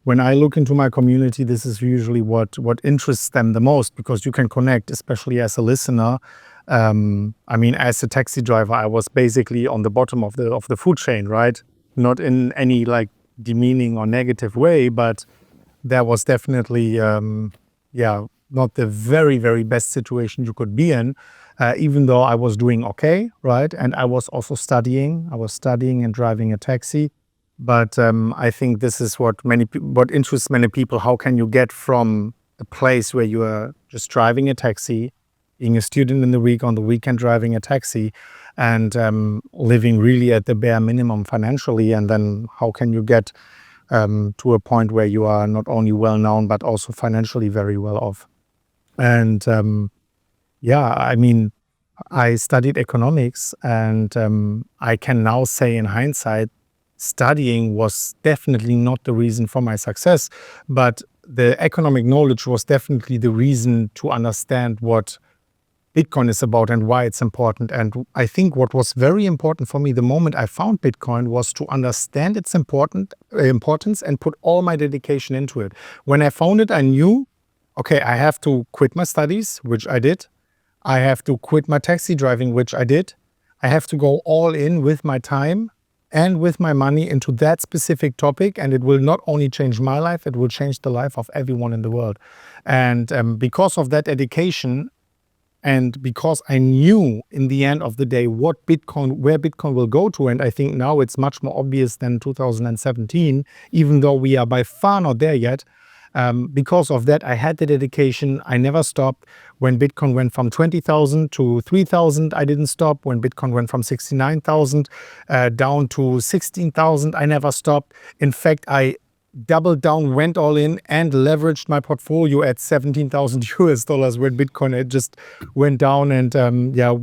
when I look into my community, this is usually what interests them the most, because you can connect, especially as a listener. I mean, as a taxi driver, I was basically on the bottom of the food chain, right? Not in any like demeaning or negative way, but there was definitely, not the very, very best situation you could be in, even though I was doing okay, right? And I was also studying. I was studying and driving a taxi. But I think this is what interests many people. How can you get from a place where you are just driving a taxi, being a student in the week, on the weekend driving a taxi, and living really at the bare minimum financially, and then how can you get to a point where you are not only well known but also financially very well off? And I mean, I studied economics, and I can now say in hindsight, studying was definitely not the reason for my success, but the economic knowledge was definitely the reason to understand what Bitcoin is about and why it's important. And I think what was very important for me the moment I found Bitcoin was to understand its importance and put all my dedication into it. When I found it, I knew, okay, I have to quit my studies, which I did. I have to quit my taxi driving, which I did. I have to go all in with my time and with my money into that specific topic, and it will not only change my life, it will change the life of everyone in the world. And because of that dedication, and because I knew in the end of the day where Bitcoin will go to, and I think now it's much more obvious than 2017, even though we are by far not there yet. Because of that, I had the dedication. I never stopped. When Bitcoin went from 20,000 to 3,000, I didn't stop. When Bitcoin went from 69,000 down to 16,000, I never stopped. In fact, I doubled down, went all in, and leveraged my portfolio at 17,000 US dollars when Bitcoin just went down and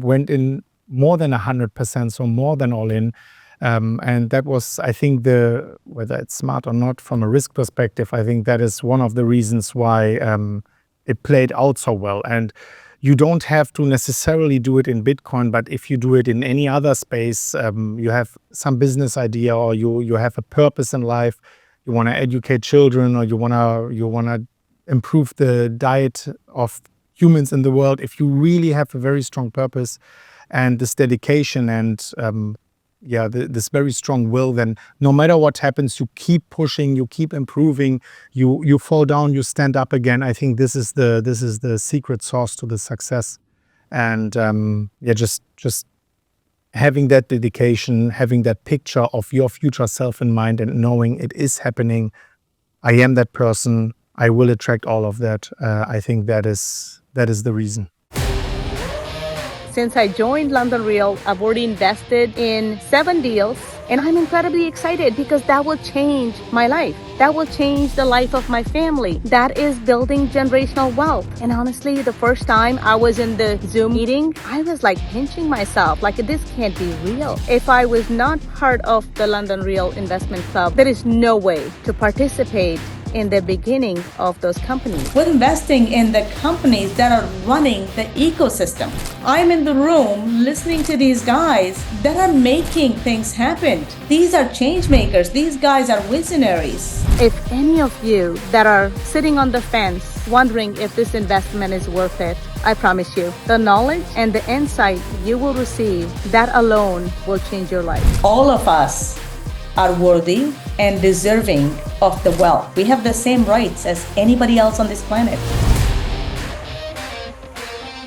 went in more than 100%, so more than all in. And that was, I think, whether it's smart or not from a risk perspective, I think that is one of the reasons why it played out so well. And you don't have to necessarily do it in Bitcoin, but if you do it in any other space, you have some business idea, or you have a purpose in life, you want to educate children, or you want to improve the diet of humans in the world. If you really have a very strong purpose and this dedication and this very strong will, then no matter what happens, you keep pushing, you keep improving, you fall down, you stand up again. I think this is the secret sauce to the success. And just having that dedication, having that picture of your future self in mind, and knowing it is happening. I am that person. I will attract all of that. I think that is the reason. Since I joined London Real, I've already invested in 7 deals, and I'm incredibly excited because that will change my life. That will change the life of my family. That is building generational wealth. And honestly, the first time I was in the Zoom meeting, I was like pinching myself, like this can't be real. If I was not part of the London Real Investment Club, there is no way to participate in the beginning of those companies. We're investing in the companies that are running the ecosystem. I'm in the room listening to these guys that are making things happen. These are change makers. These guys are visionaries. If any of you that are sitting on the fence wondering if this investment is worth it, I promise you, the knowledge and the insight you will receive, that alone will change your life. All of us are worthy and deserving of the wealth. We have the same rights as anybody else on this planet.